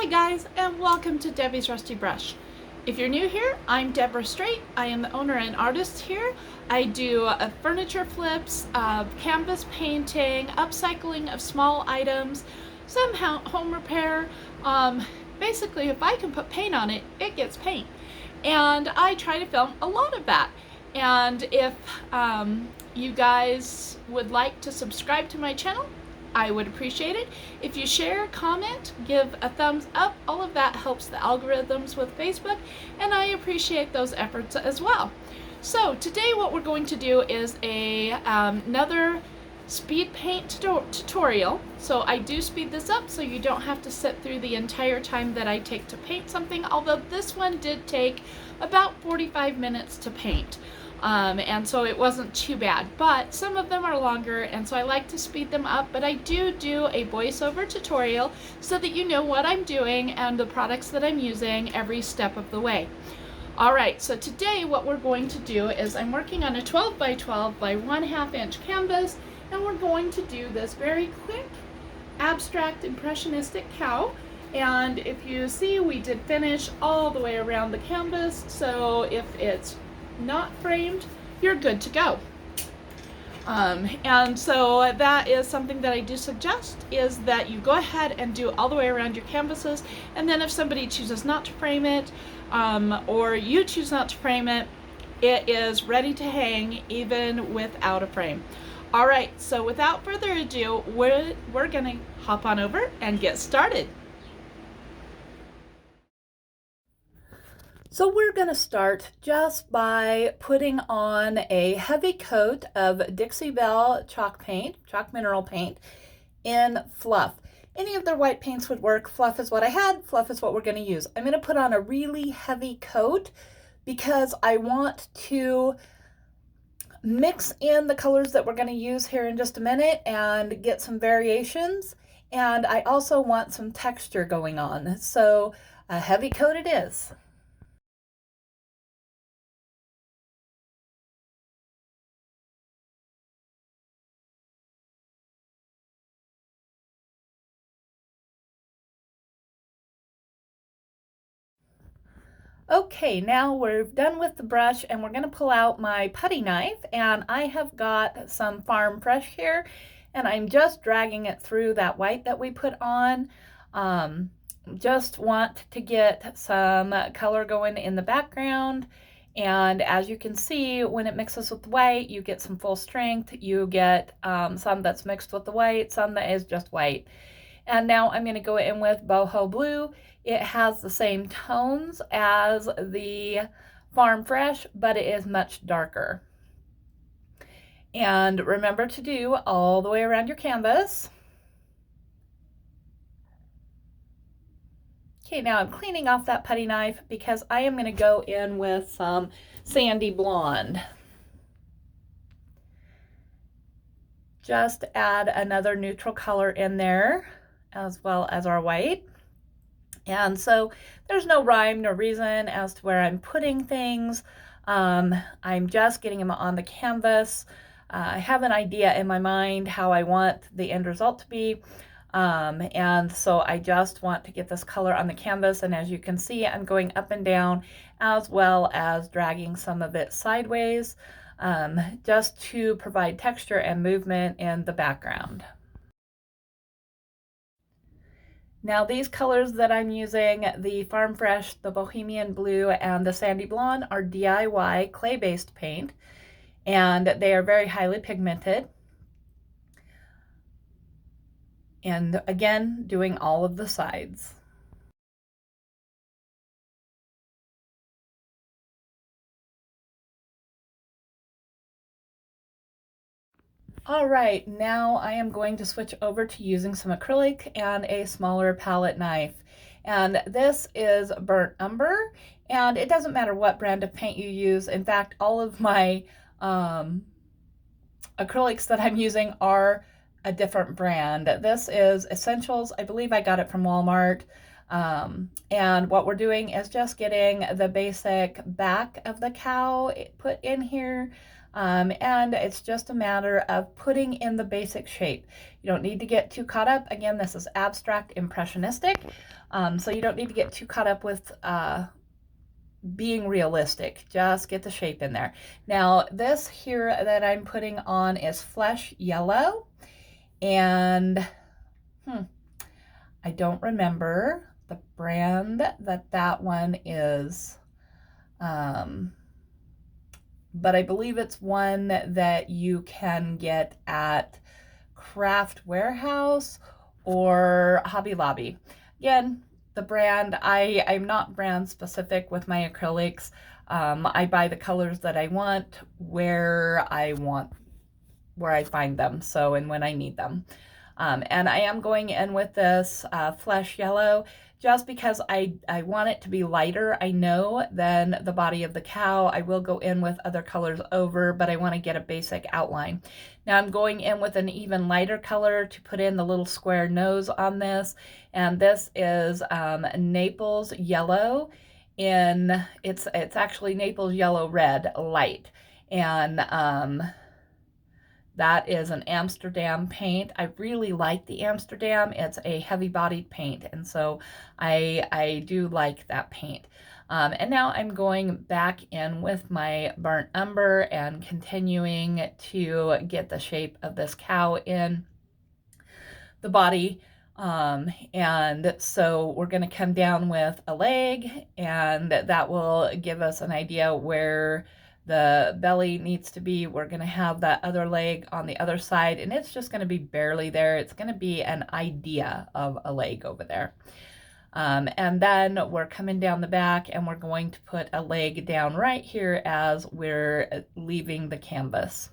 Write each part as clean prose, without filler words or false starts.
Hi guys, and welcome to Debbie's Rusty Brush. If you're new here, I'm Deborah Straight. I am the owner and artist here. I do furniture flips, canvas painting, upcycling of small items, some home repair. Basically, if I can put paint on it, it gets paint. And I try to film a lot of that. And if you guys would like to subscribe to my channel, I would appreciate it. If you share, comment, give a thumbs up, all of that helps the algorithms with Facebook, and I appreciate those efforts as well. So today what we're going to do is another speed paint tutorial. So I do speed this up so you don't have to sit through the entire time that I take to paint something, although this one did take about 45 minutes to paint. And so it wasn't too bad, but some of them are longer, and so I like to speed them up, but I do a voiceover tutorial so that you know what I'm doing and the products that I'm using every step of the way. Alright, so today what we're going to do is I'm working on a 12 by 12 by 1/2 inch canvas, and we're going to do this very quick abstract impressionistic cow. And if you see, we did finish all the way around the canvas, so if it's not framed, you're good to go. And so that is something that I do suggest, is that you go ahead and do all the way around your canvases, and then if somebody chooses not to frame it, or you choose not to frame it, it is ready to hang even without a frame. Alright, so without further ado, we're gonna hop on over and get started. So we're going to start just by putting on a heavy coat of Dixie Belle chalk mineral paint in fluff. Any of their white paints would work. Fluff is what I had. Fluff is what we're going to use. I'm going to put on a really heavy coat because I want to mix in the colors that we're going to use here in just a minute and get some variations. And I also want some texture going on. So a heavy coat it is. Okay, now we're done with the brush and we're going to pull out my putty knife, and I have got some Farm Fresh here, and I'm just dragging it through that white that we put on. Just want to get some color going in the background, and as you can see, when it mixes with the white, you get some full strength. You get some that's mixed with the white, some that is just white. And now I'm going to go in with Boho Blue. It has the same tones as the Farm Fresh, but it is much darker. And remember to do all the way around your canvas. Okay, now I'm cleaning off that putty knife because I am going to go in with some Sandy Blonde. Just add another neutral color in there, as well as our white. And so there's no rhyme, no reason as to where I'm putting things. I'm just getting them on the canvas. I have an idea in my mind how I want the end result to be. And so I just want to get this color on the canvas. And as you can see, I'm going up and down as well as dragging some of it sideways, just to provide texture and movement in the background. Now these colors that I'm using, the Farm Fresh, the Bohemian Blue, and the Sandy Blonde, are DIY clay-based paint, and they are very highly pigmented. And again, doing all of the sides. All right, now I am going to switch over to using some acrylic and a smaller palette knife. And this is Burnt Umber, and it doesn't matter what brand of paint you use. In fact, all of my acrylics that I'm using are a different brand. This is Essentials. I believe I got it from Walmart. And what we're doing is just getting the basic back of the cow put in here. And it's just a matter of putting in the basic shape. You don't need to get too caught up. Again, this is abstract impressionistic, so you don't need to get too caught up with being realistic. Just get the shape in there. Now, this here that I'm putting on is flesh yellow, and I don't remember the brand that one is, but I believe it's one that you can get at Craft Warehouse or Hobby Lobby. Again, the brand, I'm not brand specific with my acrylics. I buy the colors that I want where I find them, so, and when I need them. And I am going in with this flesh yellow just because I want it to be lighter, I know, than the body of the cow. I will go in with other colors over, but I want to get a basic outline. Now I'm going in with an even lighter color to put in the little square nose on this, and this is Naples yellow. It's actually Naples yellow red light, and that is an Amsterdam paint. I really like the Amsterdam. It's a heavy-bodied paint, and so I do like that paint. And now I'm going back in with my burnt umber and continuing to get the shape of this cow in the body. And so we're going to come down with a leg, and that will give us an idea where the belly needs to be. We're going to have that other leg on the other side, and it's just going to be barely there. It's going to be an idea of a leg over there. And then we're coming down the back, and we're going to put a leg down right here as we're leaving the canvas.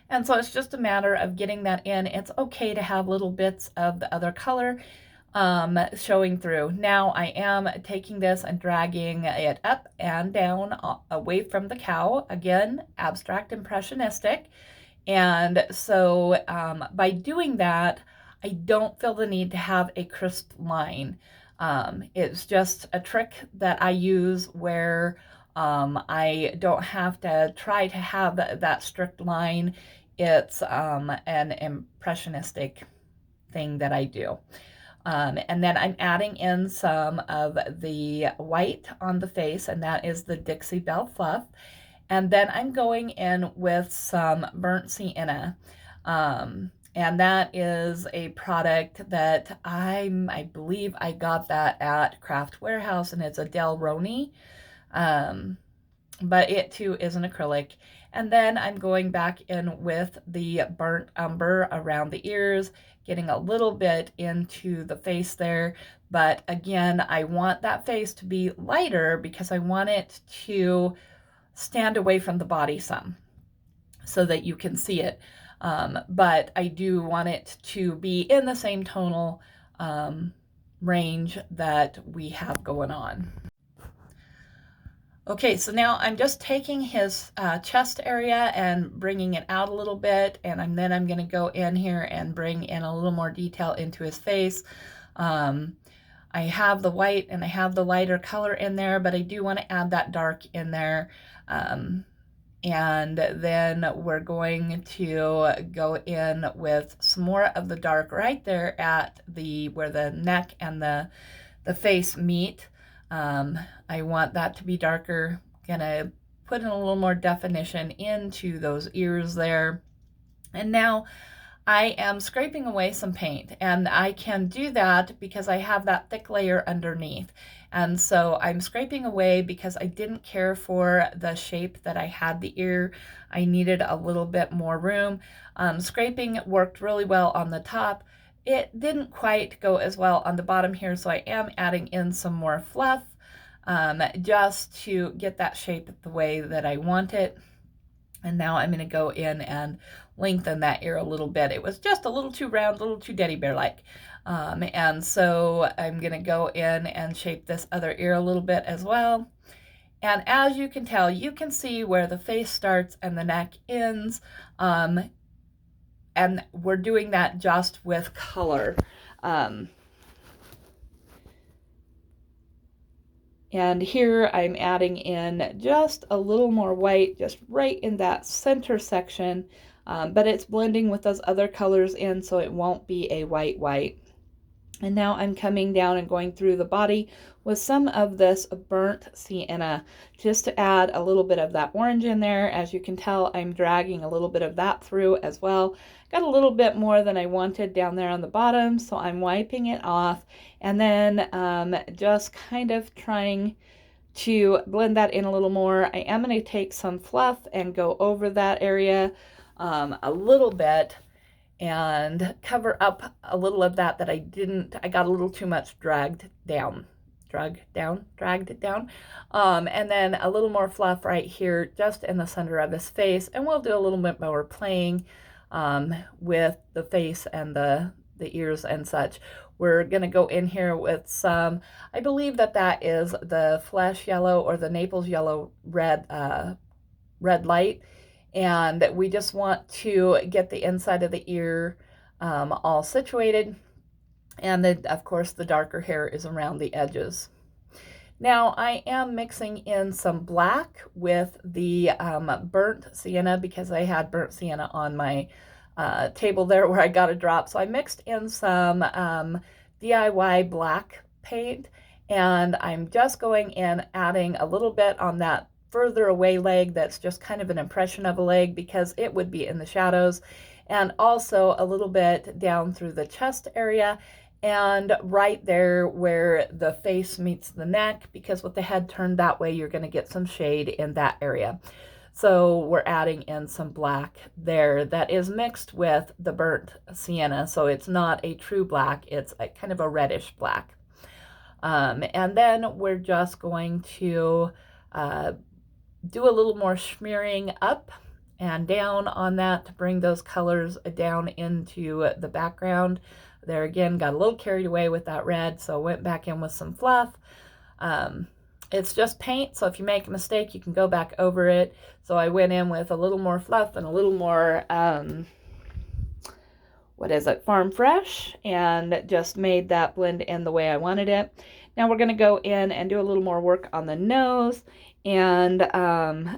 And so it's just a matter of getting that in. It's okay to have little bits of the other color showing through. Now I am taking this and dragging it up and down away from the cow. Again, abstract impressionistic. And so by doing that, I don't feel the need to have a crisp line. It's just a trick that I use where I don't have to try to have that strict line. It's an impressionistic thing that I do. And then I'm adding in some of the white on the face, and that is the Dixie Belle Fluff. And then I'm going in with some burnt sienna. And that is a product that I believe I got that at Craft Warehouse, and it's a Del Roni. But it too is an acrylic. And then I'm going back in with the burnt umber around the ears, getting a little bit into the face there. But again, I want that face to be lighter because I want it to stand away from the body some so that you can see it. But I do want it to be in the same tonal range that we have going on. Okay, so now I'm just taking his chest area and bringing it out a little bit, and then I'm going to go in here and bring in a little more detail into his face. I have the white and I have the lighter color in there, but I do want to add that dark in there. And then we're going to go in with some more of the dark right there at where the neck and the face meet. I want that to be darker. Gonna put in a little more definition into those ears there. And now I am scraping away some paint, and I can do that because I have that thick layer underneath. And so I'm scraping away because I didn't care for the shape that I had the ear. I needed a little bit more room. Scraping worked really well on the top. It didn't quite go as well on the bottom here, so I am adding in some more fluff just to get that shape the way that I want it. And now I'm going to go in and lengthen that ear a little bit. It was just a little too round, a little too teddy bear-like. And so I'm going to go in and shape this other ear a little bit as well. And as you can tell, you can see where the face starts and the neck ends. And we're doing that just with color. And here I'm adding in just a little more white, just right in that center section, but it's blending with those other colors in, so it won't be a white white. And now I'm coming down and going through the body with some of this burnt sienna, just to add a little bit of that orange in there. As you can tell, I'm dragging a little bit of that through as well. Got a little bit more than I wanted down there on the bottom, so I'm wiping it off, and then just kind of trying to blend that in a little more. I am going to take some fluff and go over that area a little bit, and cover up a little of that I got a little too much dragged down. And then a little more fluff right here, just in the center of his face. And we'll do a little bit more playing with the face and the ears and such. We're going to go in here with some, I believe that is the flesh yellow or the Naples yellow red light. And we just want to get the inside of the ear all situated. And then, of course, the darker hair is around the edges. Now I am mixing in some black with the burnt sienna, because I had burnt sienna on my table there where I got a drop. So I mixed in some DIY black paint, and I'm just going in, adding a little bit on that further away leg that's just kind of an impression of a leg, because it would be in the shadows, and also a little bit down through the chest area and right there where the face meets the neck, because with the head turned that way, you're going to get some shade in that area. So we're adding in some black there that is mixed with the burnt sienna, so it's not a true black, it's a kind of a reddish black. And then we're just going to do a little more smearing up and down on that to bring those colors down into the background. There again, got a little carried away with that red, so went back in with some fluff. It's just paint, so if you make a mistake, you can go back over it. So I went in with a little more fluff and a little more, Farm Fresh, and just made that blend in the way I wanted it. Now we're going to go in and do a little more work on the nose. And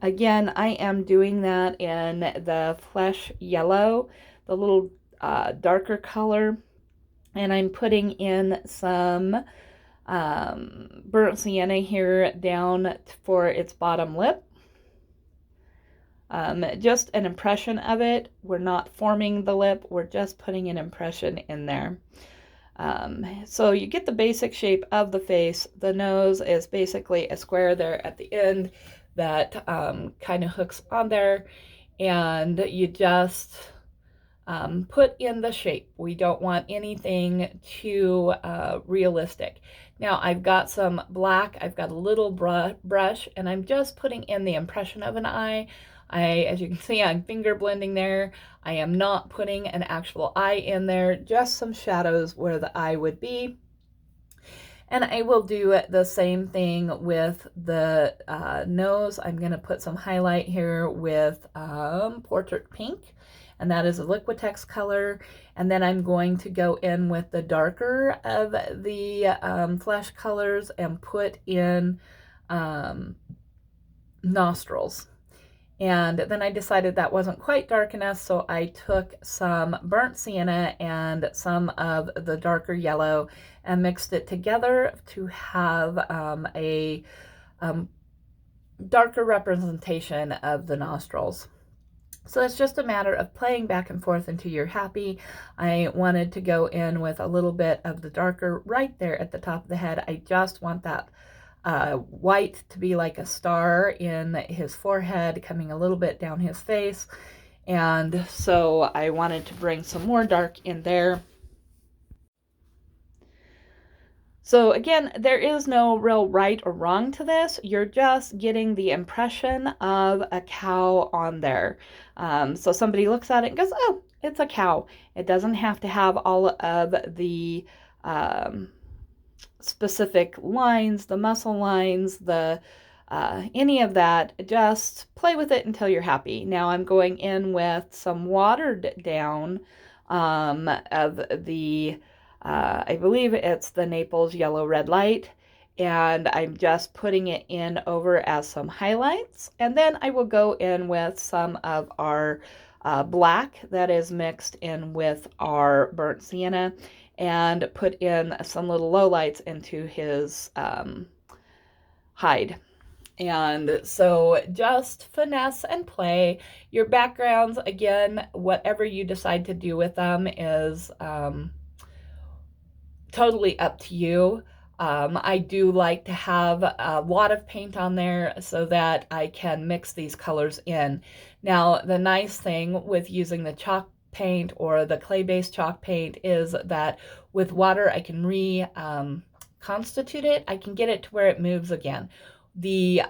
again, I am doing that in the flesh yellow, the little darker color. And I'm putting in some burnt sienna here down for its bottom lip. Just an impression of it. We're not forming the lip, we're just putting an impression in there. So you get the basic shape of the face. The nose is basically a square there at the end that kind of hooks on there, and you just put in the shape. We don't want anything too realistic. Now I've got some black, I've got a little brush, and I'm just putting in the impression of an eye. As you can see, I'm finger blending there. I am not putting an actual eye in there, just some shadows where the eye would be. And I will do the same thing with the nose. I'm going to put some highlight here with Portrait Pink, and that is a Liquitex color. And then I'm going to go in with the darker of the flesh colors and put in nostrils. And then I decided that wasn't quite dark enough, so I took some burnt sienna and some of the darker yellow and mixed it together to have a darker representation of the nostrils. So it's just a matter of playing back and forth until you're happy. I wanted to go in with a little bit of the darker right there at the top of the head. I just want that white to be like a star in his forehead, coming a little bit down his face. And so I wanted to bring some more dark in there. So again, there is no real right or wrong to this. You're just getting the impression of a cow on there. So somebody looks at it and goes, oh, it's a cow. It doesn't have to have all of the specific lines, the muscle lines, the any of that. Just play with it until you're happy. Now I'm going in with some watered down of the I believe it's the Naples yellow red light, and I'm just putting it in over as some highlights. And then I will go in with some of our black that is mixed in with our burnt sienna and put in some little lowlights into his hide. And so just finesse and play. Your backgrounds, again, whatever you decide to do with them is totally up to you. I do like to have a lot of paint on there so that I can mix these colors in. Now, the nice thing with using the chalk paint or the clay-based chalk paint is that with water, I can reconstitute it. I can get it to where it moves again. The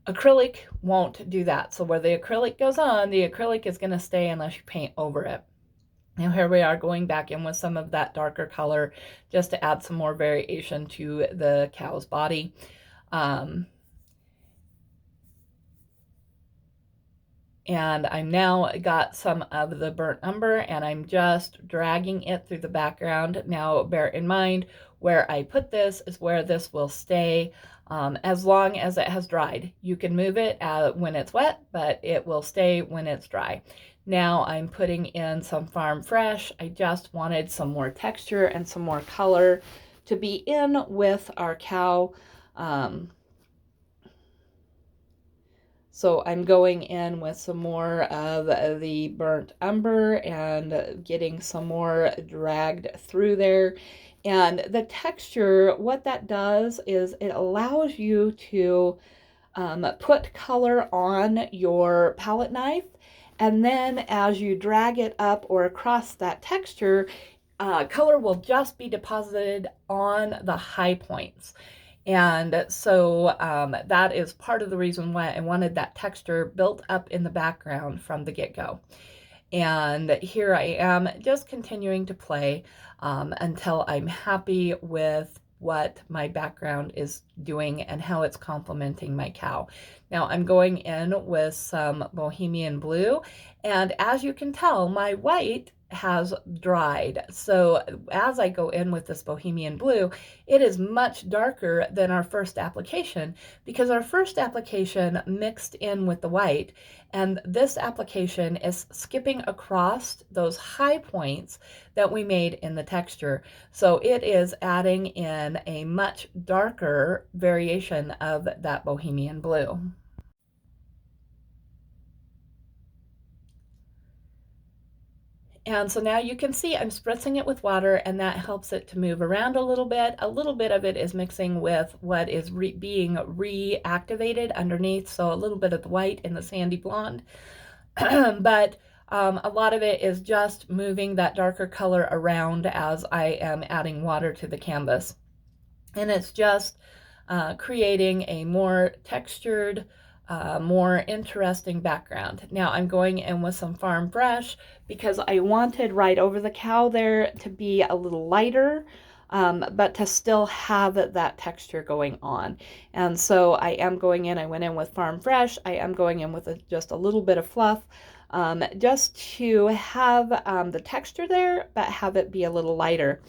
acrylic won't do that. So where the acrylic goes on, the acrylic is going to stay unless you paint over it. Now here we are going back in with some of that darker color just to add some more variation to the cow's body. And I'm now got some of the burnt umber and I'm just dragging it through the background. Now bear in mind where I put this is where this will stay as long as it has dried. You can move it when it's wet, but it will stay when it's dry. Now I'm putting in some Farm Fresh. I just wanted some more texture and some more color to be in with our cow. So I'm going in with some more of the burnt umber and getting some more dragged through there. And the texture, what that does is it allows you to put color on your palette knife. And then as you drag it up or across that texture, color will just be deposited on the high points. And so that is part of the reason why I wanted that texture built up in the background from the get-go. And here I am just continuing to play until I'm happy with what my background is doing and how it's complementing my cow. Now I'm going in with some Bohemian Blue, and as you can tell, my white has dried. So as I go in with this Bohemian Blue, it is much darker than our first application because our first application mixed in with the white, and this application is skipping across those high points that we made in the texture. So it is adding in a much darker variation of that Bohemian Blue. And so now you can see I'm spritzing it with water, and that helps it to move around a little bit. A little bit of it is mixing with what is being reactivated underneath, so a little bit of the white and the sandy blonde. But a lot of it is just moving that darker color around as I am adding water to the canvas. And it's just creating a more textured, more interesting background. Now I'm going in with some Farm Fresh because I wanted right over the cow there to be a little lighter, but to still have that texture going on. And so I am going in, I went in with Farm Fresh, I am going in with just a little bit of fluff, just to have the texture there, but have it be a little lighter.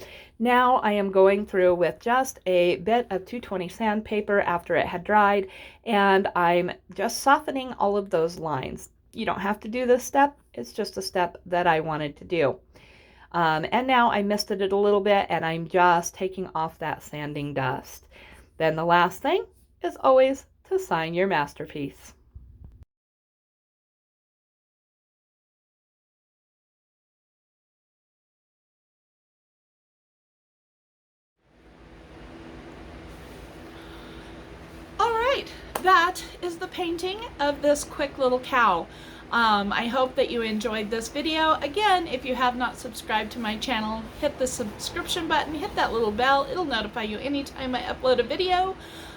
Now I am going through with just a bit of 220 sandpaper after it had dried, and I'm just softening all of those lines. You don't have to do this step, it's just a step that I wanted to do. And now I misted it a little bit, and I'm just taking off that sanding dust. Then the last thing is always to sign your masterpiece. That is the painting of this quick little cow. I hope that you enjoyed this video. Again, if you have not subscribed to my channel, hit the subscription button, hit that little bell. It'll notify you anytime I upload a video.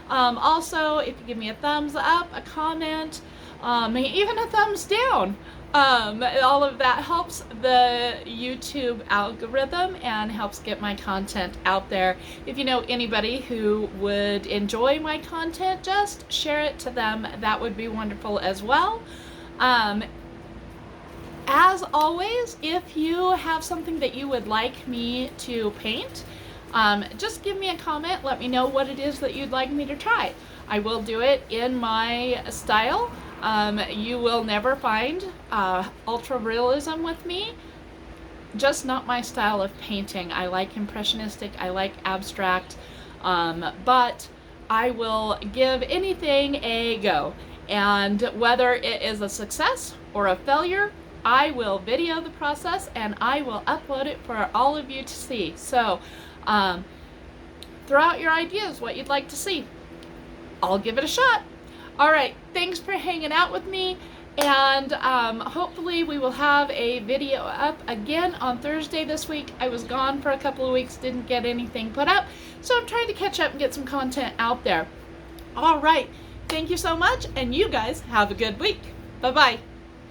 Also, if you give me a thumbs up, a comment, even a thumbs down, all of that helps the YouTube algorithm and helps get my content out there. If you know anybody who would enjoy my content, just share it to them. That would be wonderful as well. As always, if you have something that you would like me to paint, Just give me a comment. Let me know what it is that you'd like me to try. I will do it in my style. You will never find ultra realism with me. Just not my style of painting. I like impressionistic, I like abstract, but I will give anything a go. And whether it is a success or a failure, I will video the process and I will upload it for all of you to see. So throw out your ideas, what you'd like to see. I'll give it a shot. All right, thanks for hanging out with me. And hopefully we will have a video up again on Thursday this week. I was gone for a couple of weeks, didn't get anything put up, so I'm trying to catch up and get some content out there. All right, thank you so much, and you guys have a good week. Bye-bye.